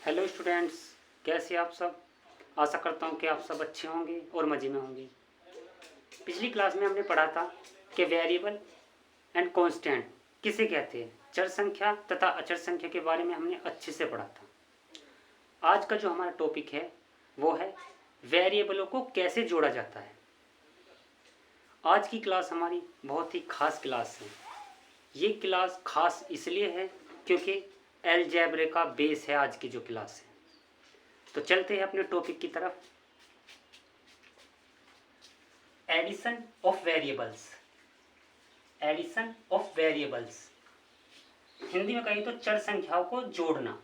Hello students, कैसे आप सब। आशा करता हूँ कि आप सब अच्छे होंगे और मज़े में होंगे। पिछली क्लास में हमने पढ़ा था कि वेरिएबल एंड कांस्टेंट किसे कहते हैं, चर संख्या तथा अचर संख्या के बारे में हमने अच्छे से पढ़ा था। आज का जो हमारा टॉपिक है वो है वेरिएबलों को कैसे जोड़ा जाता है। आज की क्लास हमारी बहुत ही खास क्लास है। ये क्लास खास इसलिए है क्योंकि अलजेब्रा का बेस है आज की जो क्लास है। तो चलते हैं अपने टॉपिक की तरफ। Addition of variables. Addition of variables Hindi में कहें तो चर संख्याओं को जोड़ना।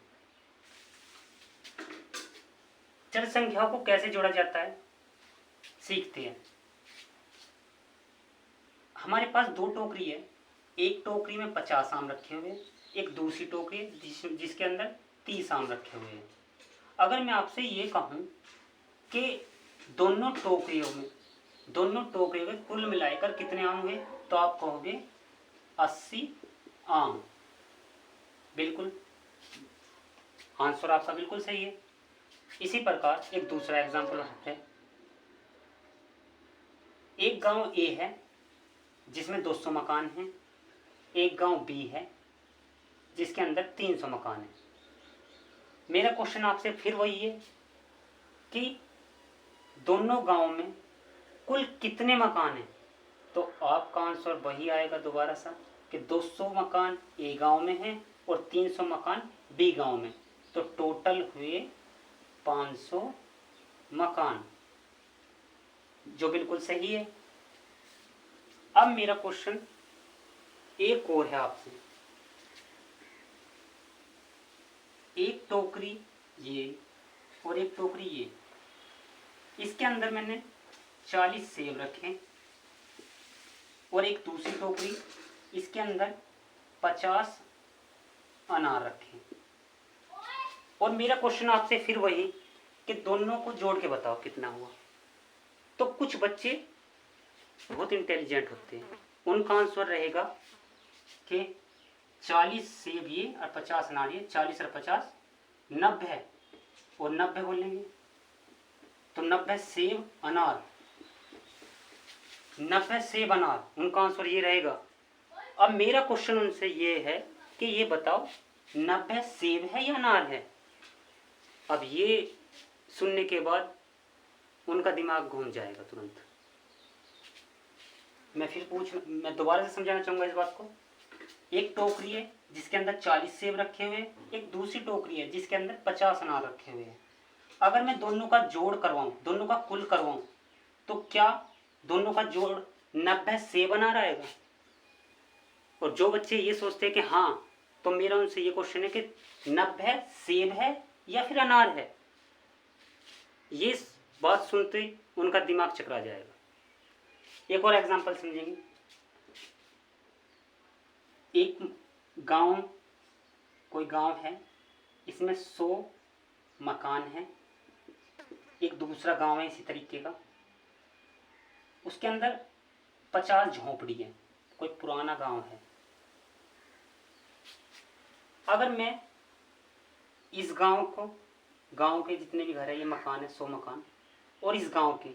चर संख्याओं को कैसे जोड़ा जाता है सीखते हैं। हमारे पास दो टोकरी है। एक टोकरी में 50 आम रखे हुए हैं, एक दूसरी टोकरी है जिसके अंदर 30 आम रखे हुए हैं। अगर मैं आपसे ये कहूँ कि दोनों टोकरियों में कुल मिलाकर कितने आम हुए, तो आप कहोगे 80 आम। बिल्कुल, आंसर आपका बिल्कुल सही है। इसी प्रकार एक दूसरा एग्जाम्पल है। एक गांव ए है जिसमें 200 मकान हैं। एक गांव बी है जिसके अंदर 300 मकान हैं। मेरा क्वेश्चन आपसे फिर वही है कि दोनों गांव में कुल कितने मकान हैं। तो आपका आंसर वही आएगा दोबारा सा कि 200 मकान ए गांव में हैं और 300 मकान बी गांव में। तो टोटल हुए 500 मकान, जो बिल्कुल सही है। अब मेरा क्वेश्चन एक और है आपसे। एक टोकरी ये और एक टोकरी ये, इसके अंदर मैंने 40 सेब रखे और एक दूसरी टोकरी इसके अंदर 50 अनार रखे। और मेरा क्वेश्चन आपसे फिर वही कि दोनों को जोड़ के बताओ कितना हुआ। तो कुछ बच्चे बहुत इंटेलिजेंट होते हैं, उनका आंसर रहेगा कि 40 सेब ये और 50 अनार ये, 40 और 50 90 और 90 बोलेंगे तो 90 सेब अनार, 90 सेब अनार, उनका आंसर ये रहेगा। अब मेरा क्वेश्चन उनसे ये है कि ये बताओ 90 सेब है या अनार है। अब ये सुनने के बाद उनका दिमाग घूम जाएगा तुरंत। मैं दोबारा से समझाना चाहूँगा इस बात को। एक टोकरी है जिसके अंदर 40 सेब रखे हुए हैं, एक दूसरी टोकरी है जिसके अंदर 50 अनार रखे हुए हैं। अगर मैं दोनों का जोड़ करवाऊँ, दोनों का कुल करवाऊँ, तो क्या दोनों का जोड़ 90 सेब अनार आएगा। और जो बच्चे ये सोचते हैं कि हाँ, तो मेरा उनसे ये क्वेश्चन है कि 90 सेब है या फिर अनार है। ये बात सुनते ही उनका दिमाग चकरा जाएगा। एक और एग्जांपल समझेंगे। एक गांव, कोई गांव है, इसमें 100 मकान हैं। एक दूसरा गांव है इसी तरीके का, उसके अंदर 50 झोंपड़ी है। कोई पुराना गांव है। अगर मैं इस गांव को, गांव के जितने भी घर है, ये मकान है 100 मकान, और इस गांव के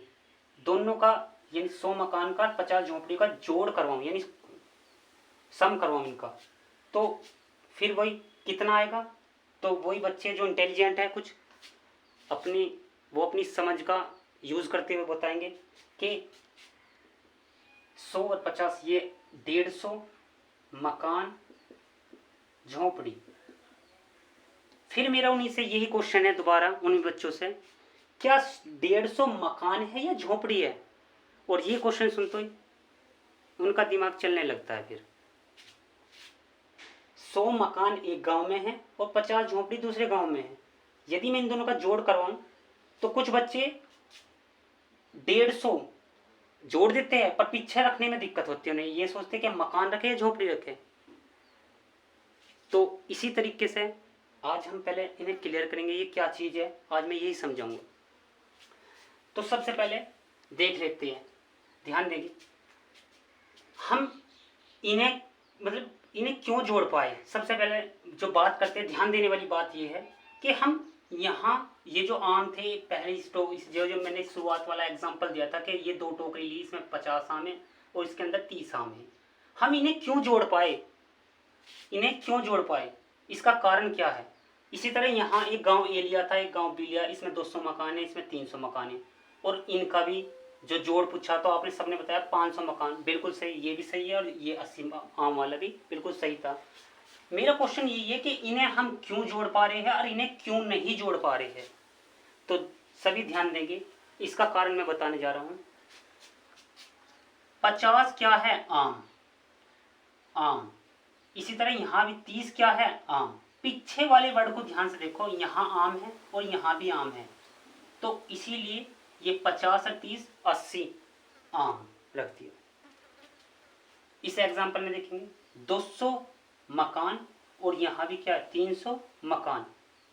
दोनों का यानी 100 मकान का 50 झोंपड़ी का जोड़ करवाऊँ, यानी सम करवाऊँ इनका, तो फिर वही कितना आएगा। तो वही बच्चे जो इंटेलिजेंट है कुछ वो अपनी समझ का यूज़ करते हुए बताएंगे कि 100 और 50 ये 150 मकान झोंपड़ी। फिर मेरा उन्हीं से यही क्वेश्चन है दोबारा, उन बच्चों से, क्या 150 मकान है या झोंपड़ी है। और ये क्वेश्चन सुनते ही उनका दिमाग चलने लगता है। फिर 100 मकान एक गांव में है और 50 झोंपड़ी दूसरे गांव में है। यदि मैं इन दोनों का जोड़ करवाऊं तो कुछ बच्चे 150 जोड़ देते हैं, पर पीछे रखने में दिक्कत होती है उन्हें। ये सोचते हैं कि मकान रखे या झोंपड़ी रखे। तो इसी तरीके से आज हम पहले इन्हें क्लियर करेंगे ये क्या चीज़ है। आज मैं यही समझाऊंगा। तो सबसे पहले देख लेते हैं, ध्यान देंगे हम इन्हें क्यों जोड़ पाए। सबसे पहले जो बात करते हैं, ध्यान देने वाली बात यह है कि हम यहाँ ये जो आम थे पहले जो मैंने शुरुआत वाला एग्जांपल दिया था कि ये 2 टोकरी ली, इसमें 50 आम है और इसके अंदर 30 आम है। हम इन्हें क्यों जोड़ पाए, इसका कारण क्या है। इसी तरह यहाँ एक गांव ए लिया था, एक गांव बी लिया, इसमें 200 मकान है, इसमें 300 मकान है, और इनका भी जो जोड़ पूछा तो आपने सबने बताया 500 मकान, बिल्कुल सही, ये भी सही है और ये 80 आम वाला भी बिल्कुल सही था। मेरा क्वेश्चन यही है कि इन्हें हम क्यों जोड़ पा रहे हैं और इन्हें क्यों नहीं जोड़ पा रहे हैं। तो सभी ध्यान देंगे, इसका कारण मैं बताने जा रहा हूं। 50 क्या है, आम। इसी तरह यहां भी 30 क्या है, आम। पीछे वाले वर्ड को ध्यान से देखो, यहां आम है और यहां भी आम है, तो इसीलिए ये 50 और 30 80 आम रख दिया। इस एग्जाम्पल में देखेंगे 200 मकान और यहाँ भी क्या है 300 मकान।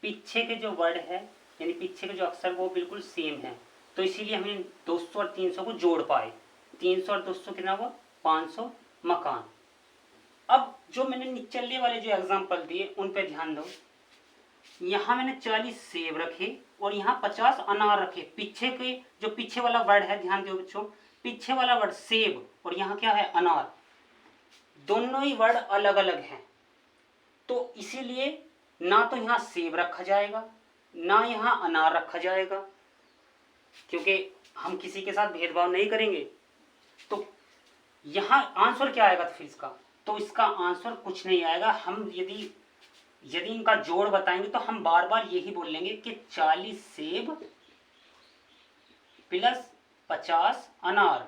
पीछे के जो वर्ड है यानी पीछे के जो अक्षर वो बिल्कुल सेम है, तो इसीलिए हमने 200 और 300 को जोड़ पाए। 300 और 200 कितना हुआ, 500 मकान। अब जो मैंने निचले वाले जो एग्जाम्पल दिए उन पे ध्यान दो। यहाँ मैंने 40 सेब रखे और यहाँ 50 अनार रखे। पीछे के जो पीछे वाला वर्ड है, ध्यान दो बच्चों, पीछे वाला वर्ड सेब और यहाँ क्या है, अनार। दोनों ही वर्ड अलग अलग हैं, तो इसीलिए ना तो यहाँ सेब रखा जाएगा ना यहाँ अनार रखा जाएगा, क्योंकि हम किसी के साथ भेदभाव नहीं करेंगे। तो यहाँ आंसर क्या आएगा फिर इसका, तो इसका आंसर कुछ नहीं आएगा। हम यदि इनका जोड़ बताएंगे तो हम बार बार यही बोल लेंगे कि 40 सेब प्लस 50 अनार,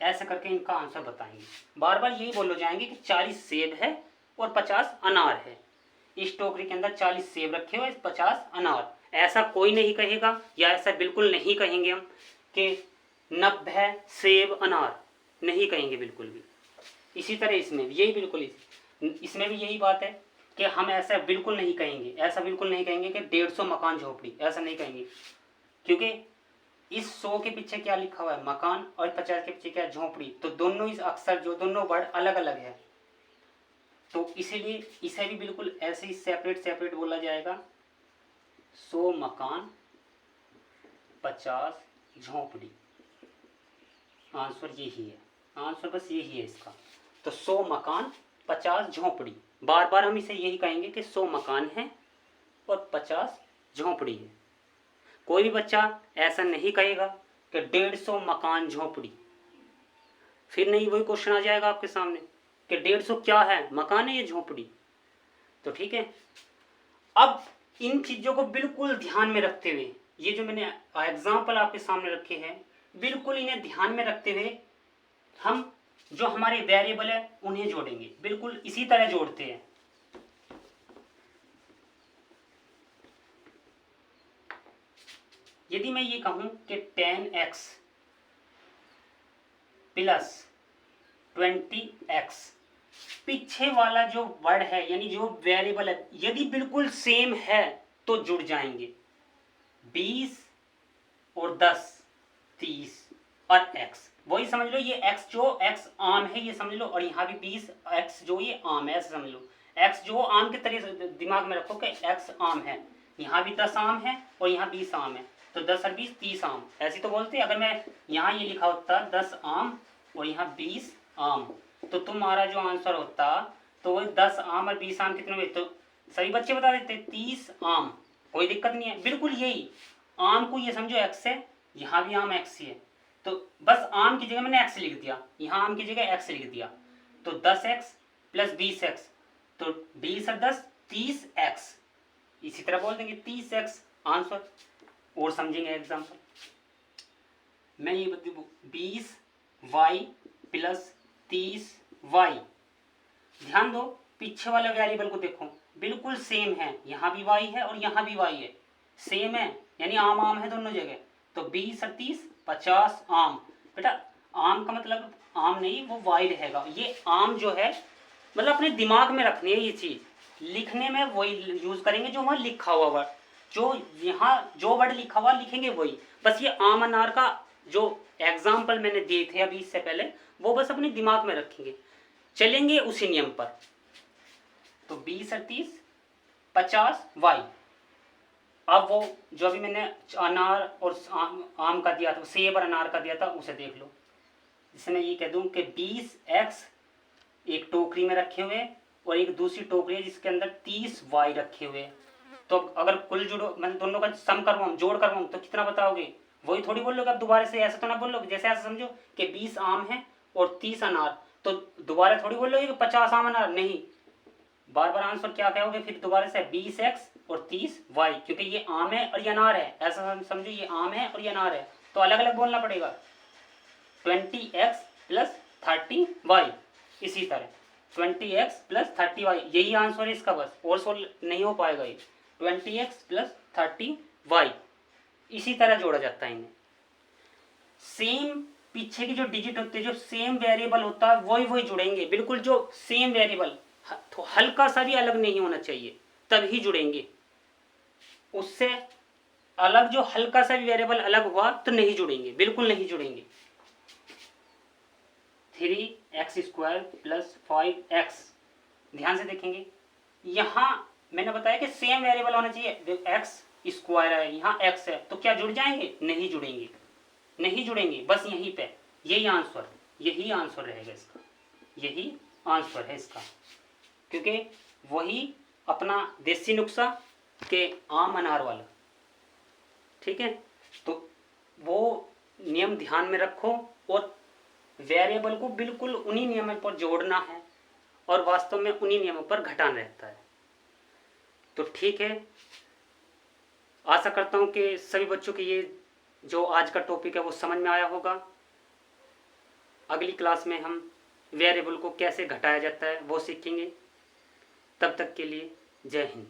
ऐसे करके इनका आंसर बताएंगे। बार बार यही बोलो जाएंगे कि 40 सेब है और 50 अनार है। इस टोकरी के अंदर 40 सेब रखे हुए, 50 अनार। ऐसा कोई नहीं कहेगा, या ऐसा बिल्कुल नहीं कहेंगे हम कि 90 सेब अनार, नहीं कहेंगे बिल्कुल भी। इसी तरह इसमें यही बिल्कुल इसमें भी यही बात है कि हम ऐसा बिल्कुल नहीं कहेंगे, कि 150 मकान झोपड़ी, ऐसा नहीं कहेंगे, क्योंकि इस 100 के पीछे क्या लिखा हुआ है, मकान, और 50 के पीछे क्या है, झोपड़ी। तो दोनों इस अक्षर जो दोनों वर्ड अलग अलग है, तो इसीलिए इसे भी बिल्कुल ऐसे ही सेपरेट बोला जाएगा। 100 मकान 50 झोपड़ी, आंसर यही है, आंसर बस यही है इसका। तो 100 मकान 50 झोपड़ी, बार बार हम इसे यही कहेंगे कि 100 मकान है और 50 झोपड़ी है। कोई भी बच्चा ऐसा नहीं कहेगा कि 150 मकान झोपड़ी, फिर नहीं वही क्वेश्चन आ जाएगा आपके सामने कि 150 क्या है, मकान है या झोपड़ी। तो ठीक है, अब इन चीजों को बिल्कुल ध्यान में रखते हुए, ये जो मैंने एग्जाम्पल आपके सामने रखे हैं, बिल्कुल इन्हें ध्यान में रखते हुए हम जो हमारे वेरिएबल है उन्हें जोड़ेंगे। बिल्कुल इसी तरह जोड़ते हैं। यदि मैं ये कहूं कि 10x प्लस 20x, पीछे वाला जो वर्ड है यानी जो वेरिएबल है यदि बिल्कुल सेम है तो जुड़ जाएंगे। 20 और 10 30 और x, वही समझ लो, ये x जो x आम है ये समझ लो, और यहाँ भी 20 x जो ये आम है ऐसे समझ लो। x जो आम के तरह दिमाग में रखो कि x आम है, यहाँ भी 10 आम है और यहाँ 20 आम है, तो 10 और 20 30 आम, ऐसे तो बोलते। अगर मैं यहाँ ये लिखा होता 10 आम और यहाँ 20 आम, तो तुम्हारा जो आंसर होता तो वही 10 आम और 20 आम कितने हुए, तो सभी बच्चे बता देते 30 आम, कोई दिक्कत नहीं है। बिल्कुल यही, आम को ये समझो x है, यहाँ भी आम x ही है, तो बस आम की जगह मैंने x लिख दिया, यहाँ आम की जगह x लिख दिया, तो 10x प्लस 20x, तो 20 और 10 30x, इसी तरह बोल देंगे 30x आंसर। और समझेंगे एग्जाम्पल, मैं ये बता 20y प्लस 30y। ध्यान दो, पीछे वाले वेरिएबल को देखो, बिल्कुल सेम है, यहाँ भी y है और यहाँ भी y है, सेम है, यानी आम आम है दोनों जगह। तो 20 और 30 50 आम। बेटा आम का मतलब आम नहीं, वो y रहेगा। ये आम जो है मतलब अपने दिमाग में रखनी है, ये चीज लिखने में वही यूज करेंगे जो वहाँ लिखा हुआ वर्ड, जो यहाँ जो वर्ड लिखा हुआ लिखेंगे वही। बस ये आम अनार का जो एग्जाम्पल मैंने दिए थे अभी इससे पहले, वो बस अपने दिमाग में रखेंगे, चलेंगे उसी नियम पर। तो 20 और 30 50 y, अब वो जो अभी मैंने अनार और आम का दिया था, सेब और अनार का दिया था, उसे देख लो। जैसे मैं ये कह दूं कि 20x एक टोकरी में रखे हुए और एक दूसरी टोकरी है जिसके अंदर 30y रखे हुए, तो अगर कुल जोड़ो, मैं दोनों का सम करवाऊँ, जोड़ करवाऊँ, तो कितना बताओगे? वही थोड़ी बोल लोगे अब दोबारा से, ऐसा तो ना बोल लोगे। जैसे ऐसा समझो कि 20 आम है और 30 अनार, तो दोबारा थोड़ी बोल लोगे कि 50 आम अनार, नहीं, बार बार आंसर क्या कहोगे फिर दोबारा से? 20x और 30y, क्योंकि ये आम है और ये अनार है, ऐसा समझो ये आम है और ये अनार है, तो अलग अलग बोलना पड़ेगा। 20x प्लस 30y, इसी तरह 20x प्लस 30y, यही आंसर है इसका, बस और सोल्व नहीं हो पाएगा ये। 20x प्लस 30y, इसी तरह जोड़ा जाता है इन्हें। सेम पीछे की जो डिजिट होते हैं, जो सेम वेरिएबल होता है, वही वही जुड़ेंगे, बिल्कुल जो सेम वेरिएबल, तो हल्का सा भी अलग नहीं होना चाहिए, तभी जुड़ेंगे। उससे अलग जो हल्का सा भी वेरिएबल अलग हुआ तो नहीं जुड़ेंगे, बिल्कुल नहीं जुड़ेंगे। 3x² प्लस 5x, ध्यान से देखेंगे, यहां मैंने बताया कि सेम वेरिएबल होना चाहिए, x² है, यहाँ x है, तो क्या जुड़ जाएंगे? नहीं जुड़ेंगे, नहीं जुड़ेंगे, बस यहीं पे यही आंसर रहेगा इसका, यही आंसर है इसका, क्योंकि वही अपना देसी नुस्खा के आम अनार वाला, ठीक है। तो वो नियम ध्यान में रखो और वेरिएबल को बिल्कुल उन्हीं नियमों पर जोड़ना है और वास्तव में उन्हीं नियमों पर घटाना रहता है। तो ठीक है, आशा करता हूँ कि सभी बच्चों की ये जो आज का टॉपिक है वो समझ में आया होगा। अगली क्लास में हम वेरिएबल को कैसे घटाया जाता है वो सीखेंगे। तब तक के लिए जय हिंद।